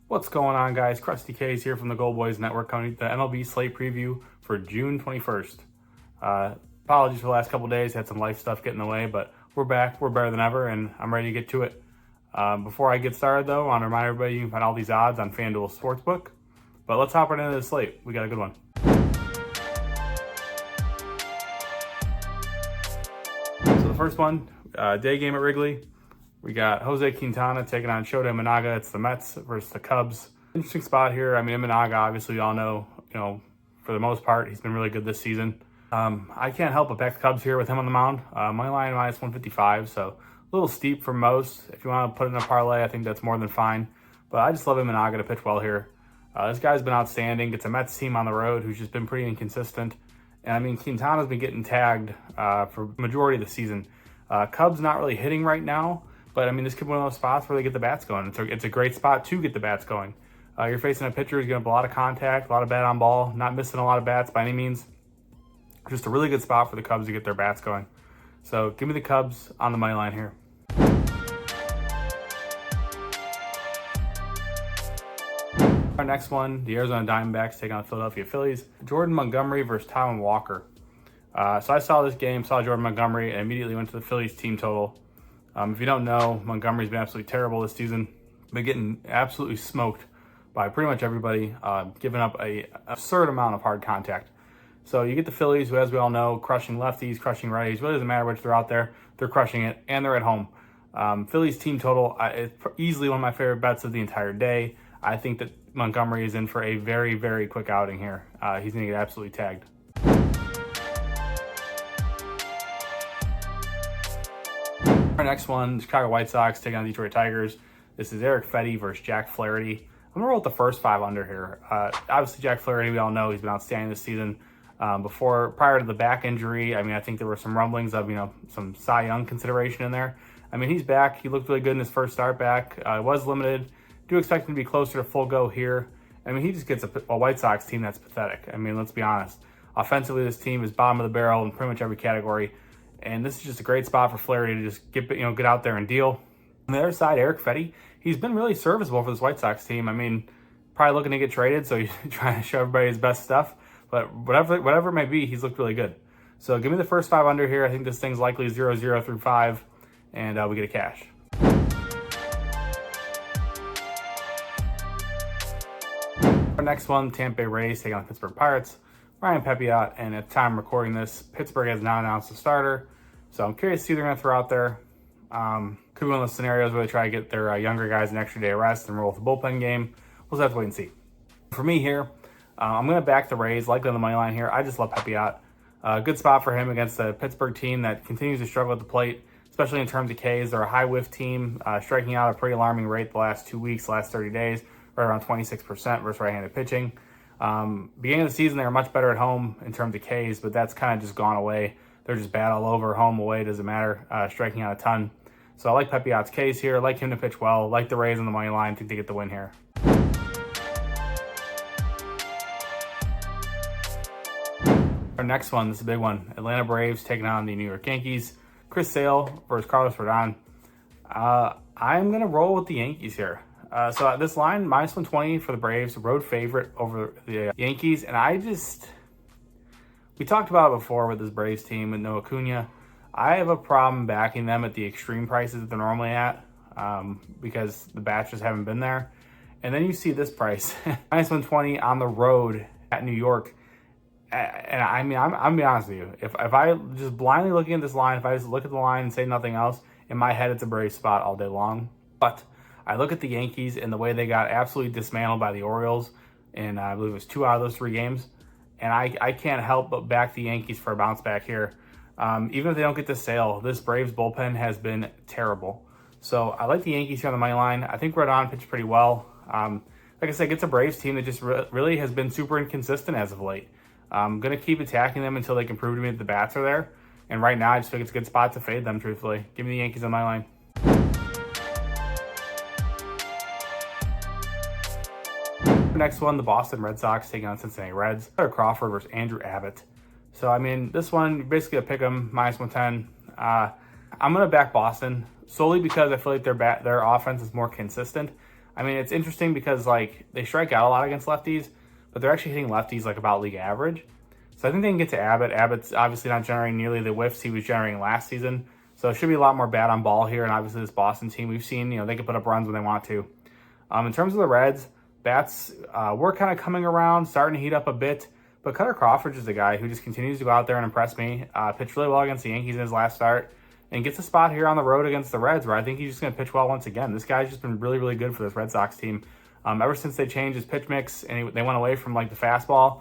What's going on, guys? Krusty K's here from the Gold Boys Network coming with the MLB slate preview for June 21st. Apologies for the last couple days, had some life stuff get in the way, but we're back, we're better than ever, and I'm ready to get to it. Before I get started, though, I want to remind everybody you can find all these odds on FanDuel Sportsbook. But let's hop right into the slate. We got a good one. So the first one, day game at Wrigley. We got Jose Quintana taking on Shota Imanaga. It's the Mets versus the Cubs. Interesting spot here. I mean, Imanaga, obviously, we all know, for the most part, he's been really good this season. I can't help but back the Cubs here with him on the mound. Money line minus 155, so a little steep for most. If you want to put in a parlay, I think that's more than fine. But I just love Imanaga to pitch well here. This guy's been outstanding. It's a Mets team on the road who's just been pretty inconsistent. And I mean, Quintana's been getting tagged for the majority of the season. Cubs not really hitting right now. But, I mean, this could be one of those spots where they get the bats going. It's a great spot to get the bats going. You're facing a pitcher who's going to have a lot of contact, a lot of bat on ball, not missing a lot of bats by any means. Just a really good spot for the Cubs to get their bats going. So, give me the Cubs on the money line here. Our next one, the Arizona Diamondbacks taking on the Philadelphia Phillies. Jordan Montgomery versus Taijuan Walker. So I saw this game, saw Jordan Montgomery, and immediately went to the Phillies team total. If you don't know, Montgomery's been absolutely terrible this season. Been getting absolutely smoked by pretty much everybody, giving up an absurd amount of hard contact. So you get the Phillies, who, as we all know, crushing lefties, crushing righties. Really doesn't matter which they're out there. They're crushing it, and they're at home. Phillies team total is easily one of my favorite bets of the entire day. I think that Montgomery is in for a very, very quick outing here. He's going to get absolutely tagged. Our next one, the Chicago White Sox taking on the Detroit Tigers. This is Eric Fetty versus Jack Flaherty. I'm going to roll with the first five under here. Obviously, Jack Flaherty, we all know he's been outstanding this season. Prior to the back injury, I mean, I think there were some rumblings of, some Cy Young consideration in there. I mean, he's back. He looked really good in his first start back. Was limited. Do expect him to be closer to full go here. I mean, he just gets a White Sox team that's pathetic. I mean, let's be honest. Offensively, this team is bottom of the barrel in pretty much every category. And this is just a great spot for Flaherty to just get out there and deal. On the other side, Eric Fetty, he's been really serviceable for this White Sox team. I mean, probably looking to get traded, so he's trying to show everybody his best stuff. But whatever it may be, he's looked really good. So give me the first five under here. I think this thing's likely 0-0 through 5, and we get a cash. Our next one, Tampa Bay Rays taking on the Pittsburgh Pirates. Ryan Pepiot, and at the time I'm recording this, Pittsburgh has now announced a starter. So I'm curious to see who they're going to throw out there. Could be one of those scenarios where they try to get their younger guys an extra day of rest and roll with the bullpen game. We'll just have to wait and see. For me here, I'm going to back the Rays, likely on the money line here. I just love Pepiot. Good spot for him against a Pittsburgh team that continues to struggle at the plate, especially in terms of Ks. They're a high whiff team, striking out at a pretty alarming rate the last 2 weeks, last 30 days, right around 26% versus right-handed pitching. Beginning of the season, they were much better at home in terms of Ks, but that's kind of just gone away. They're just bad all over, home, away, doesn't matter, striking out a ton. So I like Pepiot's case here, like him to pitch well, like the Rays on the money line, think they get the win here. Our next one, this is a big one. Atlanta Braves taking on the New York Yankees. Chris Sale versus Carlos Rodon. I'm going to roll with the Yankees here. So this line, minus 120 for the Braves, road favorite over the Yankees. And we talked about it before with this Braves team with no Acuna. I have a problem backing them at the extreme prices that they're normally at because the bats just haven't been there. And then you see this price, minus 120 on the road at New York. And I mean, I'm going to be honest with you. If I just blindly looking at this line, if I just look at the line and say nothing else, in my head it's a Braves spot all day long. But I look at the Yankees and the way they got absolutely dismantled by the Orioles in, I believe it was 2 out of those 3 games. And I can't help but back the Yankees for a bounce back here. Even if they don't get the Sale, this Braves bullpen has been terrible. So I like the Yankees here on the money line. I think Rodon pitched pretty well. Like I said, it's a Braves team that just really has been super inconsistent as of late. I'm going to keep attacking them until they can prove to me that the bats are there. And right now, I just think it's a good spot to fade them, truthfully. Give me the Yankees on my line. Next one, the Boston Red Sox taking on Cincinnati Reds. Tyler Crawford versus Andrew Abbott. So, I mean, this one, basically a pick 'em, minus 110. I'm going to back Boston solely because I feel like their offense is more consistent. I mean, it's interesting because like they strike out a lot against lefties, but they're actually hitting lefties like about league average. So I think they can get to Abbott. Abbott's obviously not generating nearly the whiffs he was generating last season. So it should be a lot more bat on ball here. And obviously this Boston team, we've seen, they can put up runs when they want to. In terms of the Reds, bats were kind of coming around, starting to heat up a bit. But Cutter Crawford is the guy who just continues to go out there and impress me. Pitched really well against the Yankees in his last start. And gets a spot here on the road against the Reds where I think he's just going to pitch well once again. This guy's just been really, really good for this Red Sox team. Ever since they changed his pitch mix and they went away from like the fastball,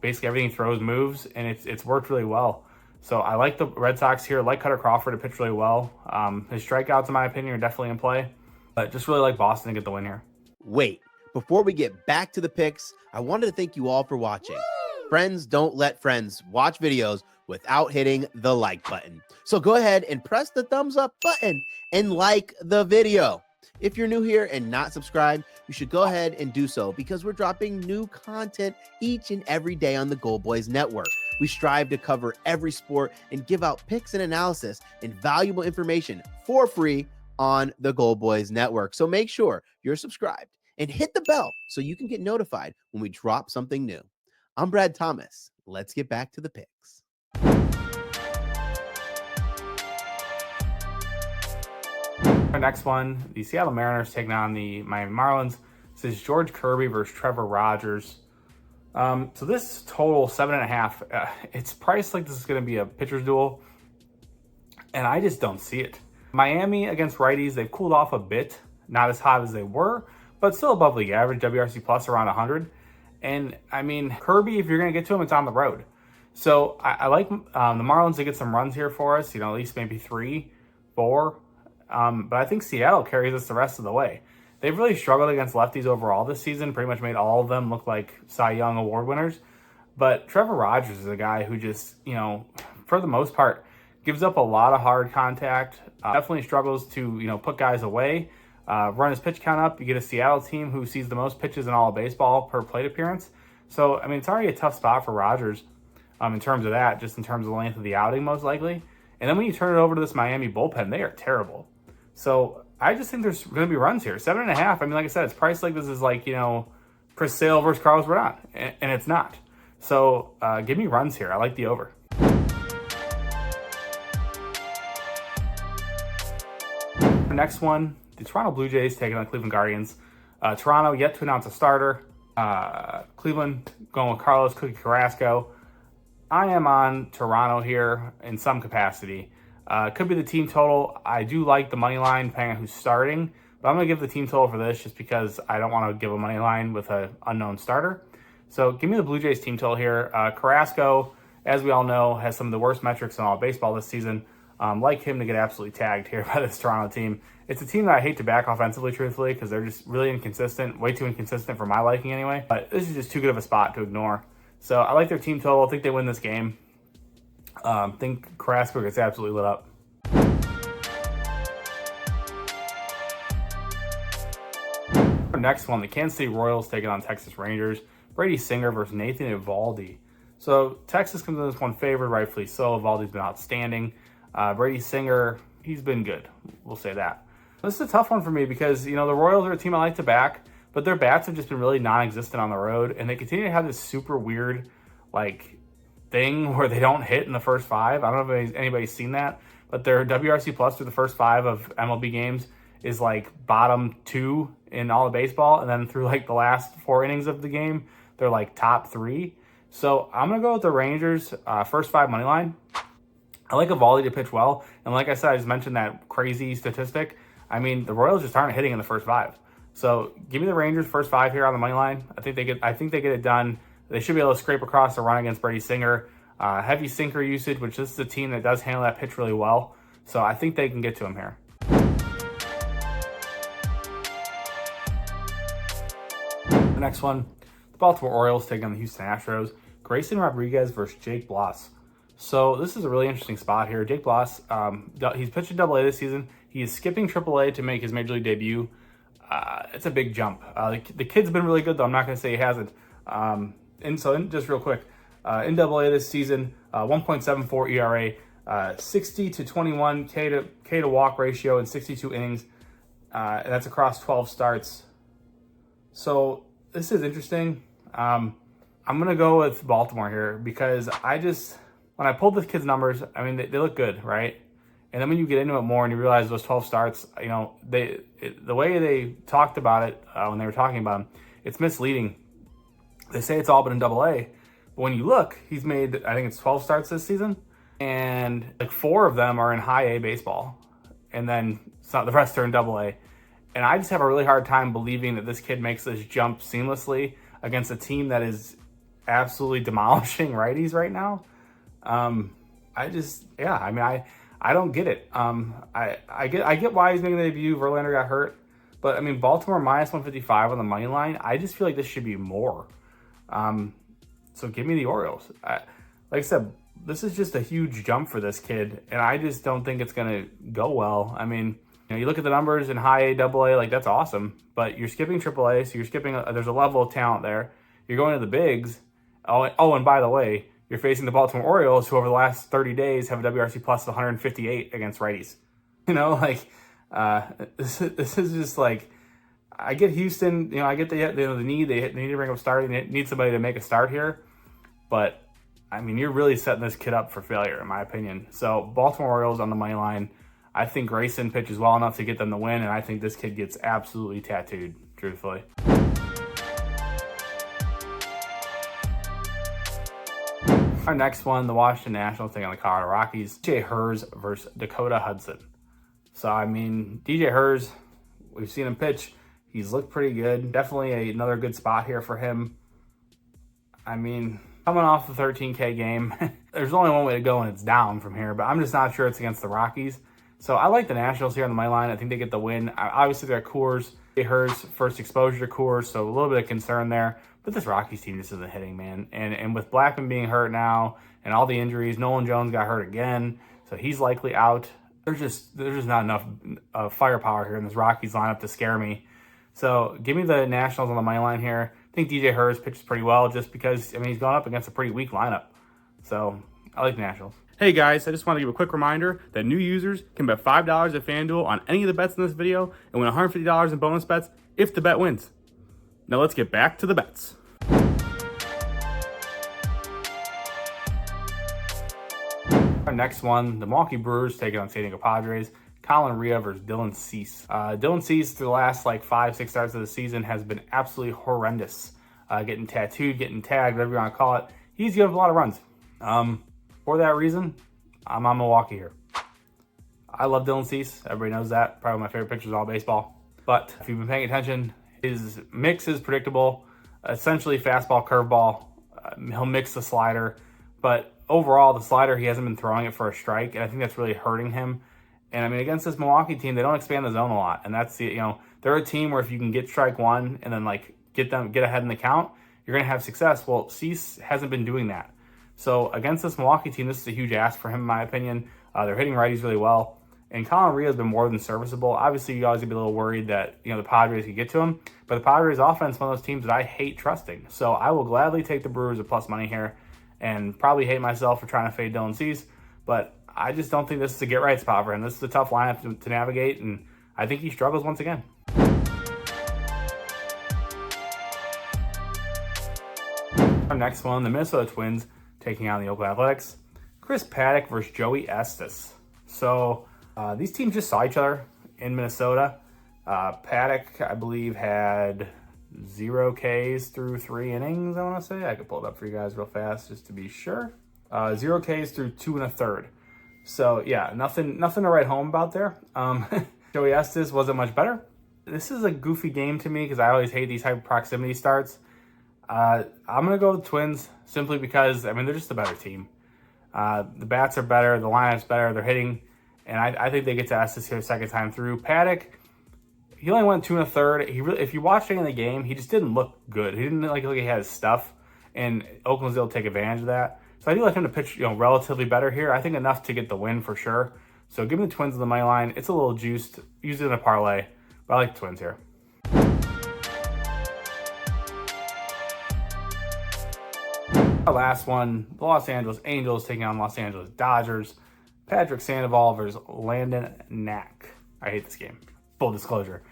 basically everything he throws moves, and it's worked really well. So I like the Red Sox here. I like Cutter Crawford to pitch really well. His strikeouts, in my opinion, are definitely in play. But just really like Boston to get the win here. Wait, before we get back to the picks, I wanted to thank you all for watching. Friends don't let friends watch videos without hitting the like button. So go ahead and press the thumbs up button and like the video. If you're new here and not subscribed, you should go ahead and do so because we're dropping new content each and every day on the Gold Boys Network. We strive to cover every sport and give out picks and analysis and valuable information for free on the Gold Boys Network. So make sure you're subscribed and hit the bell so you can get notified when we drop something new. I'm Brad Thomas. Let's get back to the picks. Our next one, the Seattle Mariners taking on the Miami Marlins. This is George Kirby versus Trevor Rogers. So this total 7.5. It's priced like this is going to be a pitcher's duel, and I just don't see it. Miami against righties, they've cooled off a bit, not as hot as they were, but still above league average. WRC plus around 100. And I mean, Kirby, if you're going to get to him, it's on the road. So I like the Marlins to get some runs here for us. At least maybe 3, 4. But I think Seattle carries us the rest of the way. They've really struggled against lefties overall this season, pretty much made all of them look like Cy Young Award winners. But Trevor Rogers is a guy who just, for the most part, gives up a lot of hard contact, definitely struggles to, put guys away, run his pitch count up. You get a Seattle team who sees the most pitches in all of baseball per plate appearance. So, I mean, it's already a tough spot for Rogers in terms of that, just in terms of the length of the outing, most likely. And then when you turn it over to this Miami bullpen, they are terrible. So I just think there's going to be runs here. 7.5. I mean, like I said, it's priced like this is like, Chris Sale versus Carlos Rodon, and it's not. So give me runs here. I like the over. The next one, the Toronto Blue Jays taking on the Cleveland Guardians. Toronto yet to announce a starter. Cleveland going with Carlos Cookie Carrasco. I am on Toronto here in some capacity. Could be the team total. I do like the money line depending on who's starting, but I'm going to give the team total for this just because I don't want to give a money line with an unknown starter. So give me the Blue Jays team total here. Carrasco, as we all know, has some of the worst metrics in all of baseball this season. Like him to get absolutely tagged here by this Toronto team. It's a team that I hate to back offensively, truthfully, because they're just really inconsistent, way too inconsistent for my liking anyway. But this is just too good of a spot to ignore. So I like their team total. I think they win this game. Think Carrasco gets absolutely lit up. Our next one, the Kansas City Royals taking on Texas Rangers. Brady Singer versus Nathan Eovaldi. So Texas comes in this one favored, rightfully so. Eovaldi's been outstanding. Brady Singer, he's been good. We'll say that. This is a tough one for me because, the Royals are a team I like to back, but their bats have just been really non-existent on the road, and they continue to have this super weird, thing where they don't hit in the first 5. I don't know if anybody's seen that, but their WRC plus through the first 5 of MLB games is bottom 2 in all of baseball, and then through the last 4 innings of the game, they're top 3. So I'm gonna go with the Rangers first 5 money line. I like Eovaldi to pitch well, and like I said, I just mentioned that crazy statistic. I mean, the Royals just aren't hitting in the first 5. So give me the Rangers first 5 here on the money line. I think they get it done. They should be able to scrape across the run against Brady Singer. Heavy sinker usage, which this is a team that does handle that pitch really well. So I think they can get to him here. The next one, the Baltimore Orioles taking on the Houston Astros. Grayson Rodriguez versus Jake Bloss. So this is a really interesting spot here. Jake Bloss, he's pitched in AA this season. He is skipping AAA to make his major league debut. It's a big jump. The kid's been really good, though. I'm not going to say he hasn't. Just real quick, in AA this season, 1.74 ERA, 60 to 21 K to walk ratio in 62 innings. And that's across 12 starts. So this is interesting. I'm going to go with Baltimore here because when I pulled this kid's numbers, I mean, they look good, right? And then when you get into it more and you realize those 12 starts, the way they talked about it when they were talking about him, it's misleading. They say it's all been in Double-A, but when you look, he's made, I think it's 12 starts this season, and like 4 of them are in High A baseball, and then the rest are in Double-A. And I just have a really hard time believing that this kid makes this jump seamlessly against a team that is absolutely demolishing righties right now. I don't get it. I get why he's making the debut. Verlander got hurt, but I mean, Baltimore minus 155 on the money line. I just feel like this should be more. So give me the Orioles. Like I said, this is just a huge jump for this kid, and I just don't think it's gonna go well. I mean, you look at the numbers in High A, Double-A, like that's awesome, but you're skipping Triple-A, so you're skipping. There's a level of talent there. You're going to the bigs. Oh, and by the way, you're facing the Baltimore Orioles, who over the last 30 days have a WRC plus of 158 against righties. This is just like, I get Houston. I get the need. They need to bring up starting. They need somebody to make a start here, but I mean, you're really setting this kid up for failure, in my opinion. So Baltimore Orioles on the money line. I think Grayson pitches well enough to get them the win, and I think this kid gets absolutely tattooed, truthfully. Our next one, the Washington Nationals taking on the Colorado Rockies. DJ Herz versus Dakota Hudson. So, I mean, DJ Herz, we've seen him pitch. He's looked pretty good. Definitely another good spot here for him. I mean, coming off the 13K game, there's only one way to go, and it's down from here. But I'm just not sure it's against the Rockies. So I like the Nationals here on the money line. I think they get the win. Obviously, they're Coors. Herz first exposure to Coors, so a little bit of concern there. But this Rockies team just isn't hitting, man. And with Blackman being hurt now and all the injuries, Nolan Jones got hurt again, so he's likely out. There's just not enough firepower here in this Rockies lineup to scare me. So give me the Nationals on the money line here. I think DJ Herz pitches pretty well just because, I mean, he's going up against a pretty weak lineup. So I like the Nationals. Hey guys, I just want to give a quick reminder that new users can bet $5 at FanDuel on any of the bets in this video and win $150 in bonus bets if the bet wins. Now let's get back to the bets. Our next one, the Milwaukee Brewers taking on San Diego Padres. Colin Ria versus Dylan Cease. Dylan Cease, through the last 5-6 starts of the season, has been absolutely horrendous. Getting tattooed, getting tagged, whatever you want to call it. He's given up a lot of runs. For that reason, I'm on Milwaukee here. I love Dylan Cease. Everybody knows that. Probably my favorite pitcher in all baseball. But if you've been paying attention, his mix is predictable. Essentially fastball, curveball. He'll mix the slider. But overall, the slider, he hasn't been throwing it for a strike. And I think that's really hurting him. And I mean, against this Milwaukee team, they don't expand the zone a lot. And that's they're a team where if you can get strike one and then get ahead in the count, you're going to have success. Well, Cease hasn't been doing that. So against this Milwaukee team, this is a huge ask for him, in my opinion. They're hitting righties really well. And Colin Ria has been more than serviceable. Obviously, you always be a little worried that the Padres could get to him. But the Padres offense is one of those teams that I hate trusting. So I will gladly take the Brewers at plus money here and probably hate myself for trying to fade Dylan Cease. But I just don't think this is a get-right spot for him. This is a tough lineup to navigate, and I think he struggles once again. Our next one, the Minnesota Twins taking on the Oakland Athletics. Chris Paddock versus Joey Estes. So these teams just saw each other in Minnesota. Paddock, I believe, had 0 Ks through 3 innings, I want to say. I could pull it up for you guys real fast just to be sure. 0 Ks through 2 1/3. So, yeah, nothing to write home about there. Joey Estes wasn't much better. This is a goofy game to me because I always hate these hyper proximity starts. I'm going to go with the Twins simply because, I mean, they're just a better team. The bats are better, the lineup's better, they're hitting, and I think they get to Estes here second time through. Paddock, he only went 2 1/3. If you watched any of the game, he just didn't look good. He didn't look like he had his stuff, and Oakland's able to take advantage of that. So I do like him to pitch, relatively better here. I think enough to get the win for sure. So give me the Twins on the money line. It's a little juiced. Use it in a parlay, but I like the Twins here. Our last one, the Los Angeles Angels taking on Los Angeles Dodgers. Patrick Sandoval versus Landon Knack. I hate this game. Full disclosure.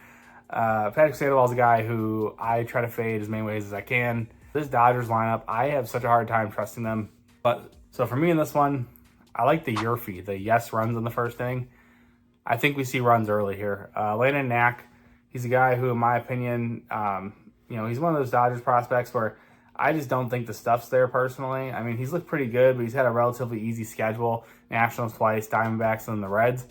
Patrick Sandoval's a guy who I try to fade as many ways as I can. This Dodgers lineup, I have such a hard time trusting them. But so for me in this one, I like the Yerfy, the yes runs in the first inning. I think we see runs early here. Landon Knack, he's a guy who, in my opinion, he's one of those Dodgers prospects where I just don't think the stuff's there personally. I mean, he's looked pretty good, but he's had a relatively easy schedule. Nationals twice, Diamondbacks, and the Reds.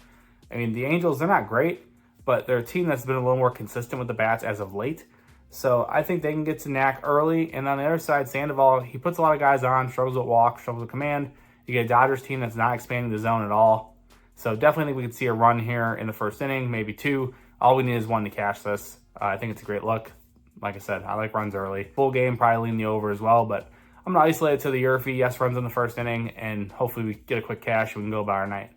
I mean, the Angels, they're not great, but they're a team that's been a little more consistent with the bats as of late. So I think they can get to Knack early. And on the other side, Sandoval, he puts a lot of guys on, struggles with walk, struggles with command. You get a Dodgers team that's not expanding the zone at all. So definitely think we could see a run here in the first inning, maybe two. All we need is one to cash this. I think it's a great look. Like I said, I like runs early. Full game, probably lean the over as well, but I'm going to isolate it to the Yerfy, yes runs in the first inning, and hopefully we get a quick cash and we can go about our night.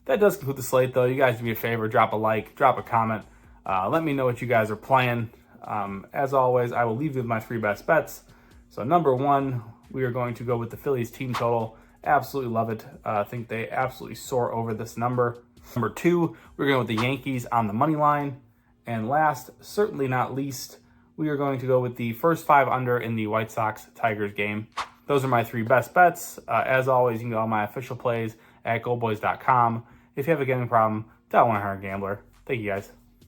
That does conclude the slate, though. You guys do me a favor, drop a like, drop a comment. Let me know what you guys are playing. As always, I will leave you with my 3 best bets. So number 1, we are going to go with the Phillies team total. Absolutely love it. I think they absolutely soar over this number. Number 2, we're going with the Yankees on the money line. And last, certainly not least, we are going to go with the first 5 under in the White Sox-Tigers game. Those are my 3 best bets. As always, you can go on my official plays at goldboys.com. If you have a gambling problem, dial 1-800-GAMBLER. Thank you, guys.